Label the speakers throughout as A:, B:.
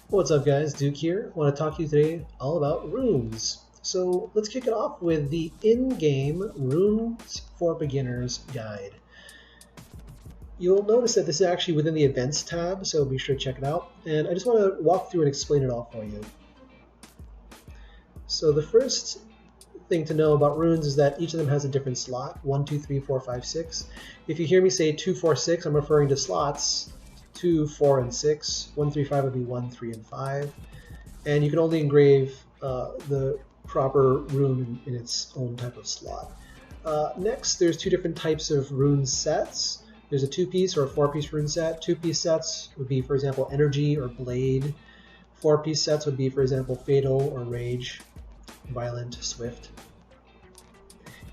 A: What's up guys, Duke here. I want to talk to you today all about runes. So let's kick it off with the in-game Runes for Beginners guide. You'll notice that this is actually within the Events tab, so be sure to check it out. And I just want to walk through and explain it all for you. So the first thing to know about runes is that each of them has a different slot, 1, 2, 3, 4, 5, 6. If you hear me say 2, 4, 6, I'm referring to slots 2, 4, and 6. 1, 3, 5 would be 1, 3, and 5. And you can only engrave the proper rune in its own type of slot. Next, there's two different types of rune sets. There's a 2-piece or a 4-piece rune set. 2-piece sets would be, for example, Energy or Blade. 4-piece sets would be, for example, Fatal or Rage, Violent, Swift.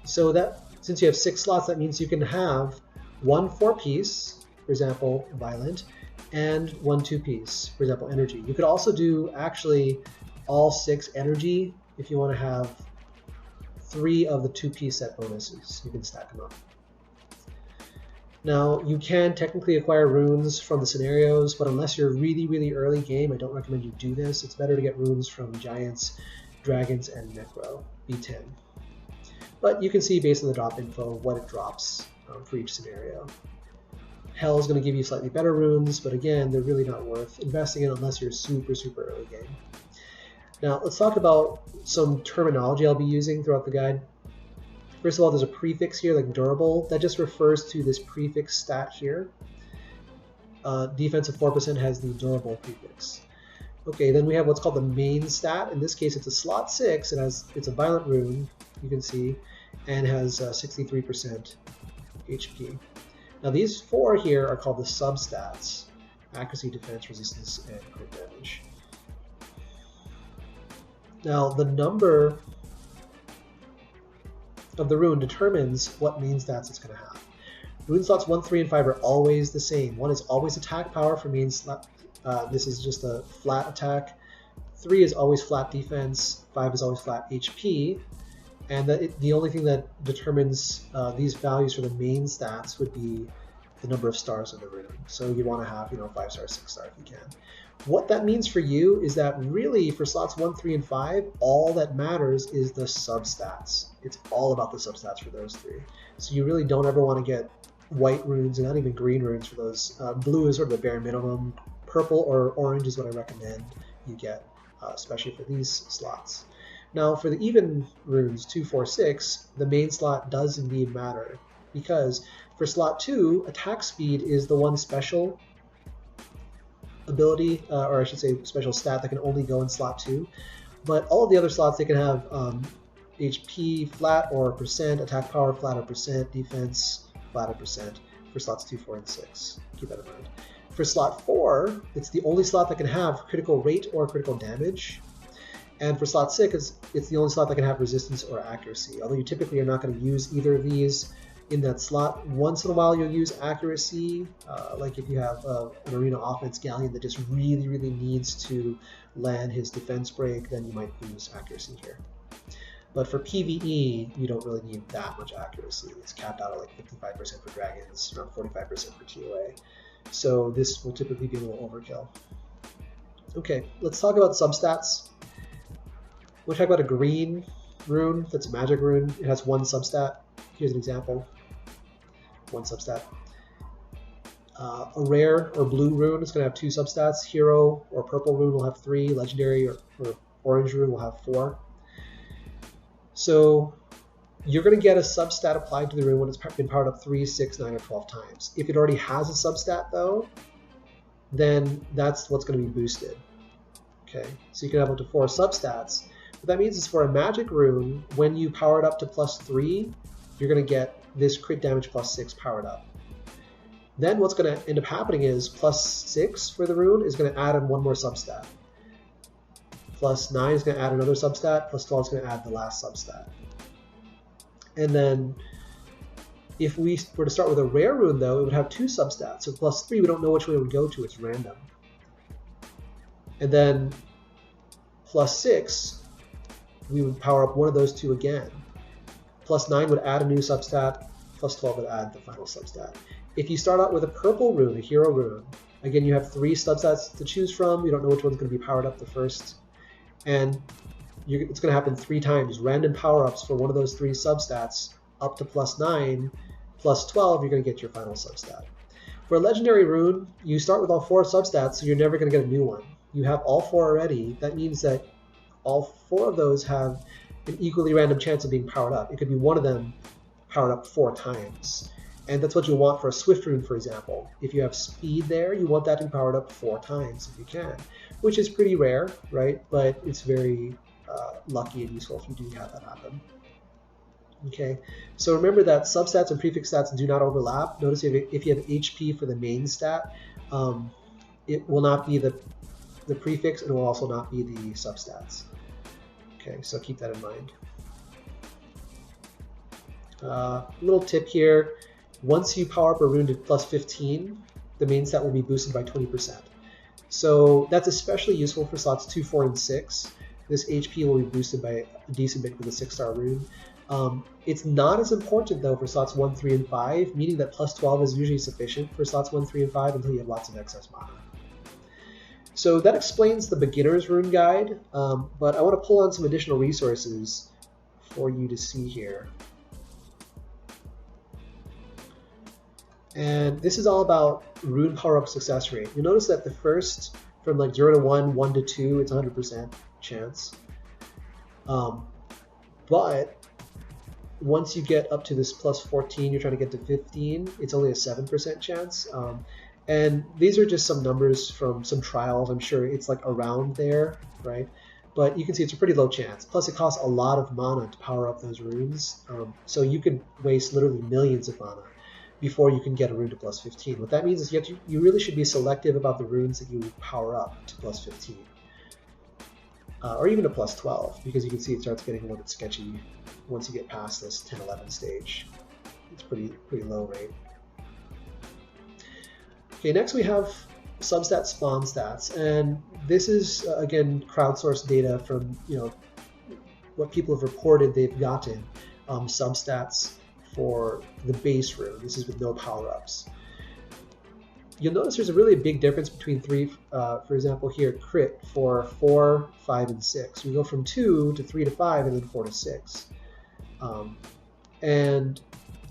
A: So that, since you have 6 slots, that means you can have one 4-piece, for example, Violent, and one 2-piece, for example, Energy. You could also do actually all 6 Energy if you want to have 3 of the 2-piece set bonuses. You can stack them up. Now, you can technically acquire runes from the scenarios, but unless you're really early game, I don't recommend you do this. It's better to get runes from Giants, Dragons, and Necro, B10. But you can see based on the drop info what it drops for each scenario. Hell is going to give you slightly better runes, but again, they're really not worth investing in unless you're super early game. Now, let's talk about some terminology I'll be using throughout the guide. First of all, there's a prefix here, like durable. That just refers to this prefix stat here. Defense of 4% has the durable prefix. Okay, then we have what's called the main stat. In this case, it's a slot 6. It's a violent rune, you can see, and has 63% HP. Now these 4 here are called the substats: accuracy, defense, resistance, and crit damage. Now the number of the rune determines what main stats it's going to have. Rune slots 1, 3, and 5 are always the same. 1 is always attack power for main slot. This is just a flat attack. 3 is always flat defense. 5 is always flat HP. And the only thing that determines these values for the main stats would be the number of stars in the rune. So you want to have 5 stars, 6 stars if you can. What that means for you is that really for slots 1, 3, and 5, all that matters is the substats. It's all about the substats for those 3. So you really don't ever want to get white runes and not even green runes for those. Blue is sort of the bare minimum. Purple or orange is what I recommend you get, especially for these slots. Now for the even runes 2, 4, 6, the main slot does indeed matter, because for slot 2, attack speed is the one special ability, or I should say special stat that can only go in slot 2. But all of the other slots, they can have HP flat or percent, attack power flat or percent, defense flat or percent for slots 2, 4, and 6. Keep that in mind. For slot 4, it's the only slot that can have critical rate or critical damage. And for slot 6, it's the only slot that can have resistance or accuracy. Although you typically are not going to use either of these in that slot. Once in a while you'll use accuracy, like if you have an arena offense galleon that just really needs to land his defense break, then you might use accuracy here. But for PvE, you don't really need that much accuracy. It's capped out at like 55% for dragons, around 45% for TOA. So this will typically be a little overkill. Okay, let's talk about substats. We'll talk about a green rune that's a magic rune. It has 1 substat. Here's an example. 1 substat. A rare or blue rune is going to have 2 substats. Hero or purple rune will have 3. Legendary or orange rune will have 4. So you're going to get a substat applied to the rune when it's been powered up 3, 6, 9, or 12 times. If it already has a substat though, then that's what's going to be boosted. Okay, so you can have up to 4 substats. What that means is for a magic rune, when you power it up to +3, you're going to get this crit damage +6 powered up. Then what's going to end up happening is +6 for the rune is going to add in 1 more substat. +9 is going to add another substat. +12 is going to add the last substat. And then if we were to start with a rare rune, though, it would have 2 substats. So +3, we don't know which way it would go to. It's random. And then +6, we would power up one of those 2 again. plus 9 would add a new substat, plus 12 would add the final substat. If you start out with a purple rune, a hero rune, again, you have 3 substats to choose from. You don't know which one's going to be powered up the first. And it's going to happen 3 times. Random power-ups for one of those 3 substats up to plus 9, plus 12, you're going to get your final substat. For a legendary rune, you start with all 4 substats, so you're never going to get a new one. You have all 4 already. That means that all 4 of those have an equally random chance of being powered up. It could be one of them powered up 4 times. And that's what you want for a Swift rune, for example. If you have speed there, you want that to be powered up 4 times if you can, which is pretty rare, right? But it's very lucky and useful if you do have that happen. Okay, so remember that substats and prefix stats do not overlap. Notice if you have HP for the main stat, it will not be the prefix, and it will also not be the substats. Okay, so keep that in mind. Little tip here, once you power up a rune to plus 15, the main stat will be boosted by 20%. So that's especially useful for slots 2, 4, and 6. This HP will be boosted by a decent bit with a 6-star rune. It's not as important though for slots 1, 3, and 5, meaning that plus 12 is usually sufficient for slots 1, 3, and 5 until you have lots of excess mana. So that explains the beginner's rune guide, but I want to pull on some additional resources for you to see here. And this is all about rune power-up success rate. You'll notice that the first, from like 0 to 1, 1 to 2, it's 100% chance. But once you get up to this plus 14, you're trying to get to 15, it's only a 7% chance. And these are just some numbers from some trials. I'm sure it's like around there, right? But you can see it's a pretty low chance. Plus it costs a lot of mana to power up those runes. So you could waste literally millions of mana before you can get a rune to plus 15. What that means is you really should be selective about the runes that you power up to plus 15. Or even to plus 12, because you can see it starts getting a little bit sketchy once you get past this 10-11 stage. It's pretty low rate. Okay, next we have substat spawn stats, and this is again crowdsourced data from what people have reported they've gotten substats for the base rune. This is with no power-ups. You'll notice there's a really big difference between 3, for example here, crit for 4, 5, and 6. We go from 2 to 3 to 5 and then 4 to 6. And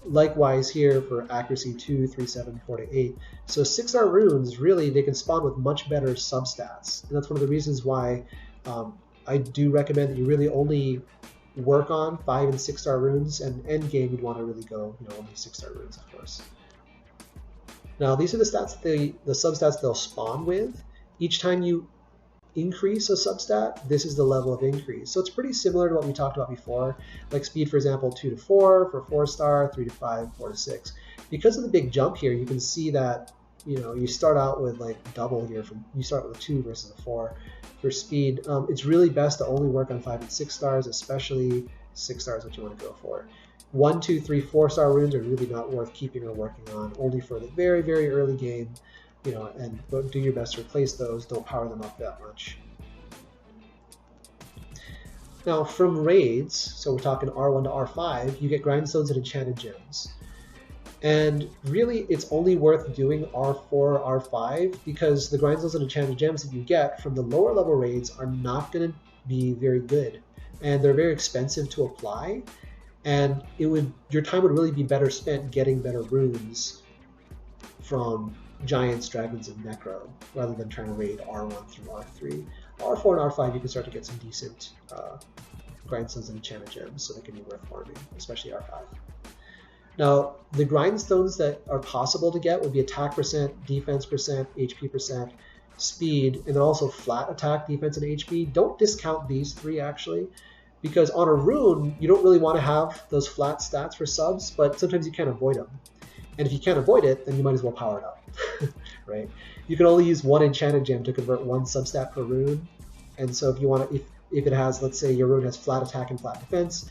A: likewise here for accuracy 2, 3, 7, 4 to 8. So 6-star runes, really, they can spawn with much better substats. And that's one of the reasons why I do recommend that you really only work on 5 and 6-star runes, and end game you'd want to really go only 6-star runes, of course. Now these are the stats the substats they'll spawn with. Each time you increase a substat, this is the level of increase. So it's pretty similar to what we talked about before, like speed, for example, 2 to 4 for 4-star, 3 to 5, 4 to 6. Because of the big jump here, you can see that you start out with like double here. You start with a 2 versus a 4 for speed. It's really best to only work on 5 and 6 stars, especially 6 stars, what you want to go for. 1, 2, 3, 4-star runes are really not worth keeping or working on, only for the very, very early game, and do your best to replace those. Don't power them up that much. Now from raids, so we're talking R1 to R5, you get grindstones and enchanted gems. And really it's only worth doing R4, R5, because the grindstones and enchanted gems that you get from the lower level raids are not going to be very good. And they're very expensive to apply. And your time would really be better spent getting better runes from Giants, Dragons, and Necro, rather than trying to raid R1 through R3. R4 and R5 you can start to get some decent grindstones and enchanted gems, so they can be worth farming, especially R5. Now, the grindstones that are possible to get would be attack percent, defense percent, HP percent, speed, and then also flat attack, defense, and HP. Don't discount these 3 actually, because on a rune, you don't really want to have those flat stats for subs, but sometimes you can't avoid them. And if you can't avoid it, then you might as well power it up, right? You can only use 1 enchanted gem to convert 1 substat per rune. And so if you want to, if it has, let's say your rune has flat attack and flat defense,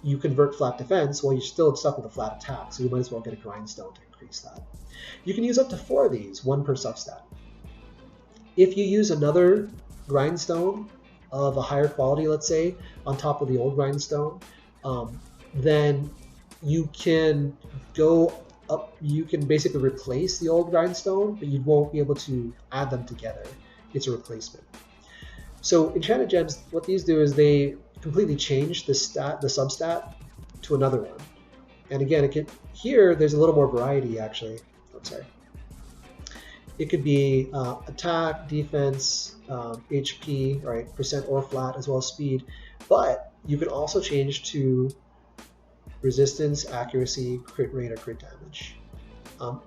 A: you convert flat defense, well, you're still stuck with a flat attack, so you might as well get a grindstone to increase that. You can use up to 4 of these, 1 per substat. If you use another grindstone of a higher quality, let's say, on top of the old grindstone, then you can go up, you can basically replace the old grindstone, but you won't be able to add them together. It's a replacement. So enchanted gems, what these do is they completely change the substat to another one. And again, here there's a little more variety actually. Oh, sorry. It could be attack, defense, HP, right, percent or flat, as well as speed. But you can also change to resistance, accuracy, crit rate, or crit damage.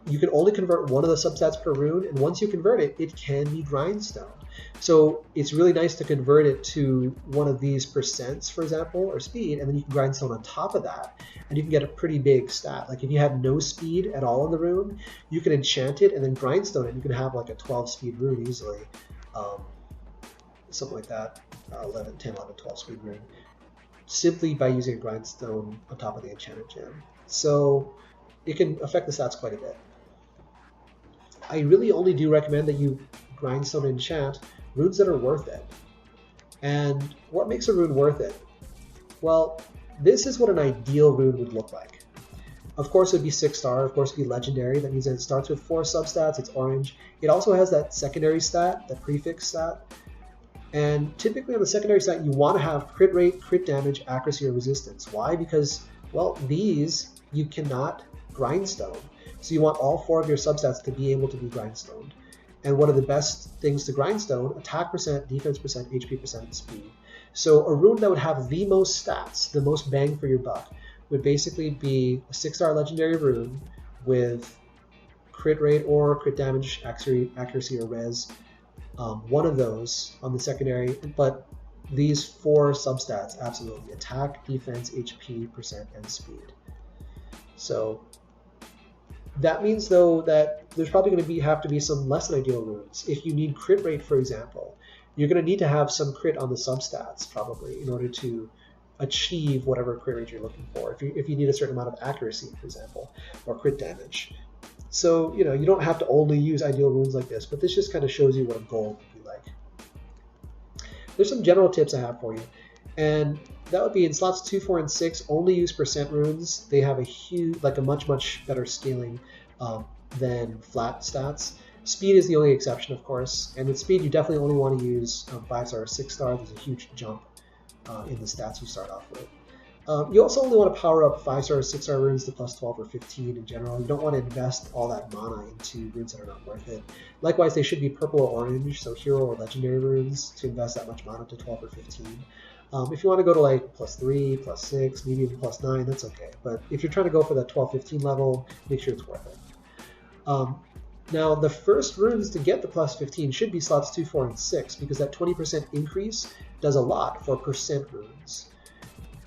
A: You can only convert one of the substats per rune, and once you convert it, it can be grindstone. So it's really nice to convert it to one of these percents, for example, or speed, and then you can grindstone on top of that, and you can get a pretty big stat. Like if you have no speed at all in the rune, you can enchant it and then grindstone it, and you can have like a 12 speed rune easily. Something like that, 11, 10, 11, 12 speed rune, simply by using a grindstone on top of the enchanted gem. So it can affect the stats quite a bit. I really only do recommend that you grindstone and enchant runes that are worth it. And what makes a rune worth it? Well, this is what an ideal rune would look like. Of course, it would be 6-star. Of course, it would be legendary. That means that it starts with 4 substats. It's orange. It also has that secondary stat, that prefix stat. And typically on the secondary stat, you want to have crit rate, crit damage, accuracy, or resistance. Why? Because, well, these you cannot grindstone. So you want all 4 of your substats to be able to be grindstoned. And one of the best things to grindstone, attack percent, defense percent, HP percent, and speed. So a rune that would have the most stats, the most bang for your buck, would basically be a 6-star legendary rune with crit rate or crit damage, accuracy or res. One of those on the secondary, but these 4 substats, absolutely. Attack, defense, HP, percent, and speed. So that means, though, that there's probably going to have to be some less than ideal runes. If you need crit rate, for example, you're going to need to have some crit on the substats, probably, in order to achieve whatever crit rate you're looking for. If you need a certain amount of accuracy, for example, or crit damage. So, you don't have to only use ideal runes like this, but this just kind of shows you what a goal would be like. There's some general tips I have for you. And that would be in slots 2, 4, and 6, only use percent runes. They have a much better scaling than flat stats. Speed is the only exception, of course. And with speed, you definitely only want to use 5-star or 6-star. There's a huge jump in the stats you start off with. You also only want to power up 5-star or 6-star runes to plus 12 or 15 in general. You don't want to invest all that mana into runes that are not worth it. Likewise, they should be purple or orange, so hero or legendary runes to invest that much mana to 12 or 15. If you want to go to like plus 3, plus 6, maybe even plus 9, that's okay. But if you're trying to go for that 12, 15 level, make sure it's worth it. Now, the first runes to get the plus 15 should be slots 2, 4, and 6, because that 20% increase does a lot for percent runes.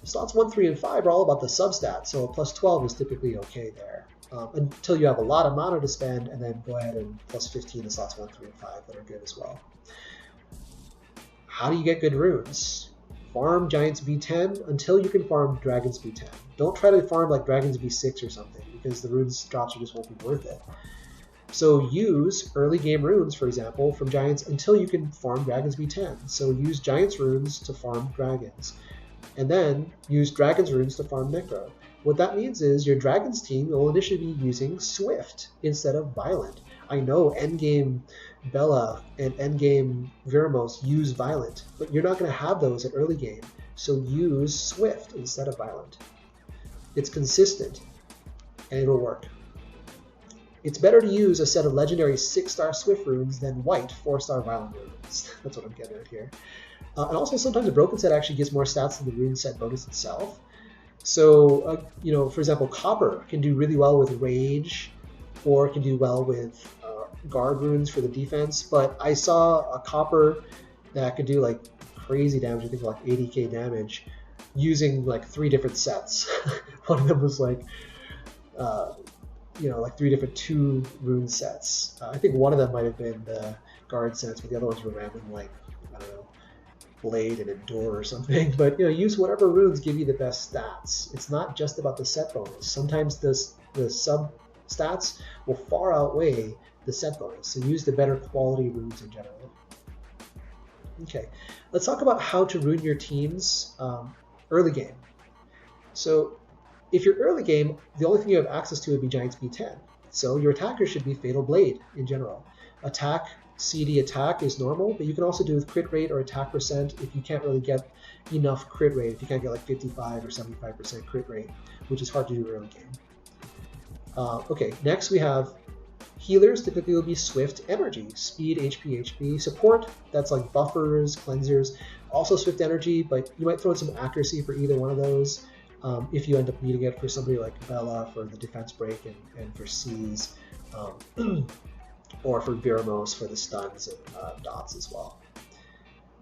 A: Slots 1, 3, and 5 are all about the substats, so a plus 12 is typically okay there. Until you have a lot of mana to spend, and then go ahead and plus 15 to slots 1, 3, and 5 that are good as well. How do you get good runes? Farm Giants B10 until you can farm Dragons B10. Don't try to farm like Dragons B6 or something, because the runes drops just won't be worth it. So use early game runes, for example, from Giants until you can farm Dragons B10. So use Giants runes to farm Dragons. And then use Dragons runes to farm Necro. What that means is your Dragons team will initially be using Swift instead of Violent. I know endgame Bella and endgame Viramos use Violent, but you're not going to have those at early game. So use Swift instead of Violent. It's consistent, and it'll work. It's better to use a set of legendary 6-star Swift runes than white 4-star Violent runes. That's what I'm getting at here. And also, sometimes a broken set actually gives more stats than the rune set bonus itself. So, for example, Copper can do really well with Rage, or can do well with Guard runes for the defense. But I saw a Copper that could do like crazy damage, I think like 80k damage, using like 3 different sets. One of them was like, like 3 different 2 rune sets. I think one of them might have been the Guard sets, but the other ones were random, like, I don't know, Blade and Endure or something. But use whatever runes give you the best stats. It's not just about the set bonus. Sometimes the sub stats will far outweigh the set bonus. So use the better quality runes in general. Okay, let's talk about how to rune your teams early game. So If you're early game, the only thing you have access to would be Giant Speed 10. So your attacker should be Fatal Blade in general. Attack, CD attack is normal, but you can also do with crit rate or attack percent if you can't really get enough crit rate, if you can't get like 55 or 75% crit rate, which is hard to do early game. Okay, next we have healers. Typically will be Swift Energy, Speed, HP. Support, that's like buffers, cleansers, also Swift Energy, but you might throw in some accuracy for either one of those. If you end up needing it for somebody like Bella for the defense break and for C's, or for Viramos for the stuns and dots as well.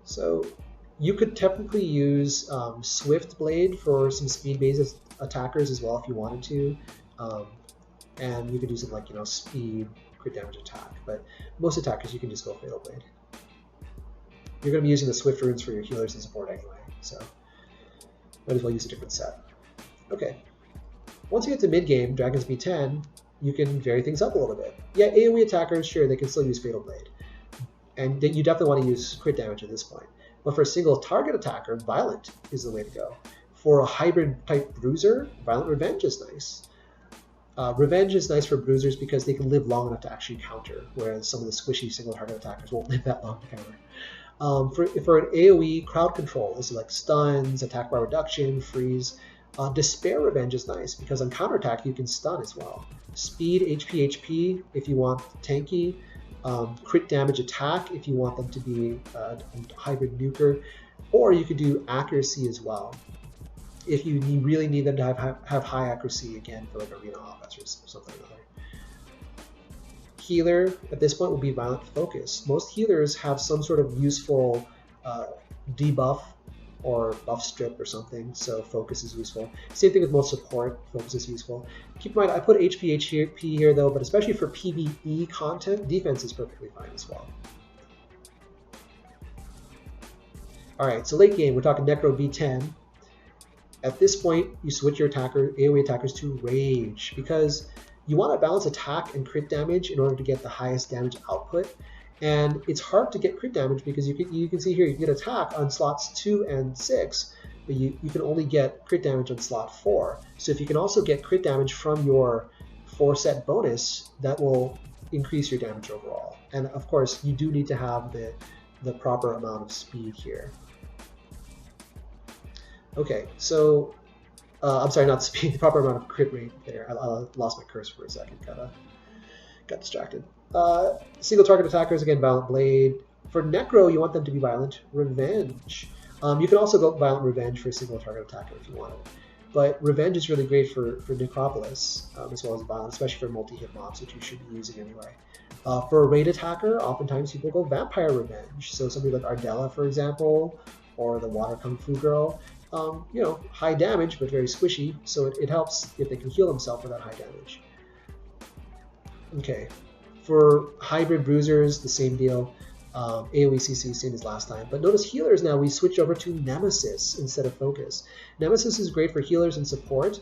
A: So you could technically use Swift Blade for some speed-based attackers as well if you wanted to, and you could do something like speed, crit damage attack. But most attackers you can just go Fatal Blade. You're going to be using the Swift runes for your healers and support anyway, so might as well use a different set. Okay, once you get to mid-game, Dragon Speed 10, you can vary things up a little bit. Yeah, AoE attackers, sure, they can still use Fatal Blade. And you definitely want to use crit damage at this point. But for a single target attacker, Violent is the way to go. For a hybrid type bruiser, Violent Revenge is nice. Revenge is nice for bruisers because they can live long enough to actually counter, whereas some of the squishy single target attackers won't live that long to counter. For an AoE crowd control, this is like stuns, attack bar reduction, freeze. Despair Revenge is nice because on counterattack you can stun as well. Speed, HP if you want tanky. Crit damage attack if you want them to be a hybrid nuker. Or you could do accuracy as well if you really need them to have high accuracy, again, for like arena offense or something or other. Healer at this point will be Violent Focus. Most healers have some sort of useful debuff or buff strip or something, so Focus is useful. Same thing with most support, Focus is useful. Keep in mind, I put HP here though, but especially for PvE content, defense is perfectly fine as well. Alright, so late game, we're talking Necro V10. At this point, you switch your AoE attackers to Rage, because you want to balance attack and crit damage in order to get the highest damage output. And it's hard to get crit damage because you can see here you can get attack on slots 2 and 6, but you can only get crit damage on slot 4. So if you can also get crit damage from your 4-set bonus, that will increase your damage overall. And of course, you do need to have the proper amount of speed here. Okay, so I'm sorry, not speed, the proper amount of crit rate there. I lost my cursor for a second, got distracted. Single target attackers, again, Violent Blade. For Necro, you want them to be Violent Revenge. You can also go Violent Revenge for a single target attacker if you want it. But Revenge is really great for Necropolis, as well as Violent, especially for multi-hit mobs, which you should be using anyway. For a raid attacker, oftentimes people go Vampire Revenge. So somebody like Ardella, for example, or the Water Kung Fu Girl. High damage, but very squishy, so it helps if they can heal themselves for that high damage. Okay. For hybrid bruisers, the same deal. AoE CC, same as last time. But notice healers now, we switch over to Nemesis instead of Focus. Nemesis is great for healers and support.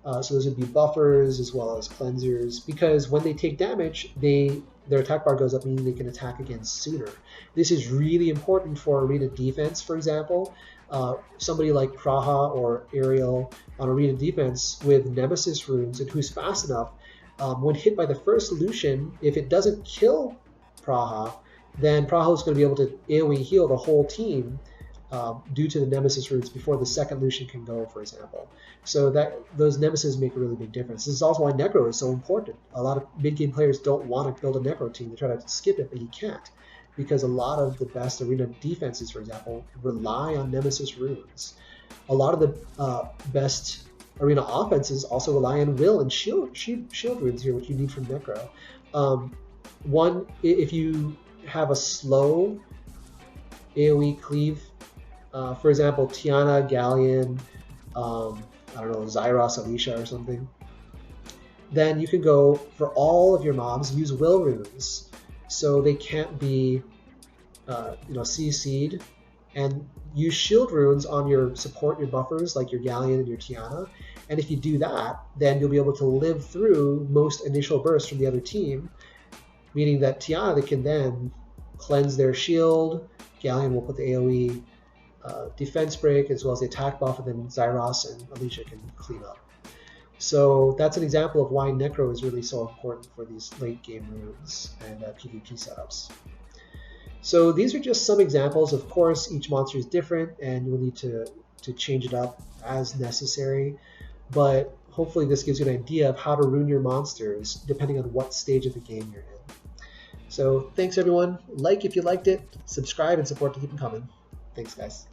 A: So those would be buffers as well as cleansers, because when they take damage, their attack bar goes up, meaning they can attack again sooner. This is really important for arena defense, for example. Somebody like Praha or Ariel on arena defense with Nemesis runes and who's fast enough, when hit by the first Lucian, if it doesn't kill Praha, then Praha is going to be able to AoE heal the whole team due to the Nemesis runes before the second Lucian can go, for example. So those Nemesis make a really big difference. This is also why Necro is so important. A lot of mid-game players don't want to build a Necro team. They try to skip it, but you can't, because a lot of the best arena defenses, for example, rely on Nemesis runes. A lot of the best arena offenses also rely on will and shield runes here, which you need from Necro. If you have a slow AoE cleave, for example, Tiana, Galleon, Zyros, Alicia or something, then you can go for all of your mobs, use will runes, so they can't be CC'd, and use shield runes on your support, your buffers, like your Galleon and your Tiana. And if you do that, then you'll be able to live through most initial bursts from the other team, meaning that Tiana, they can then cleanse their shield, Galleon will put the AoE defense break as well as the attack buff, and then Zyros and Alicia can clean up. So that's an example of why Necro is really so important for these late game runes and PvP setups. So these are just some examples. Of course, each monster is different and you'll need to change it up as necessary. But hopefully this gives you an idea of how to rune your monsters depending on what stage of the game you're in. So thanks everyone. Like if you liked it, subscribe and support to keep them coming. Thanks guys.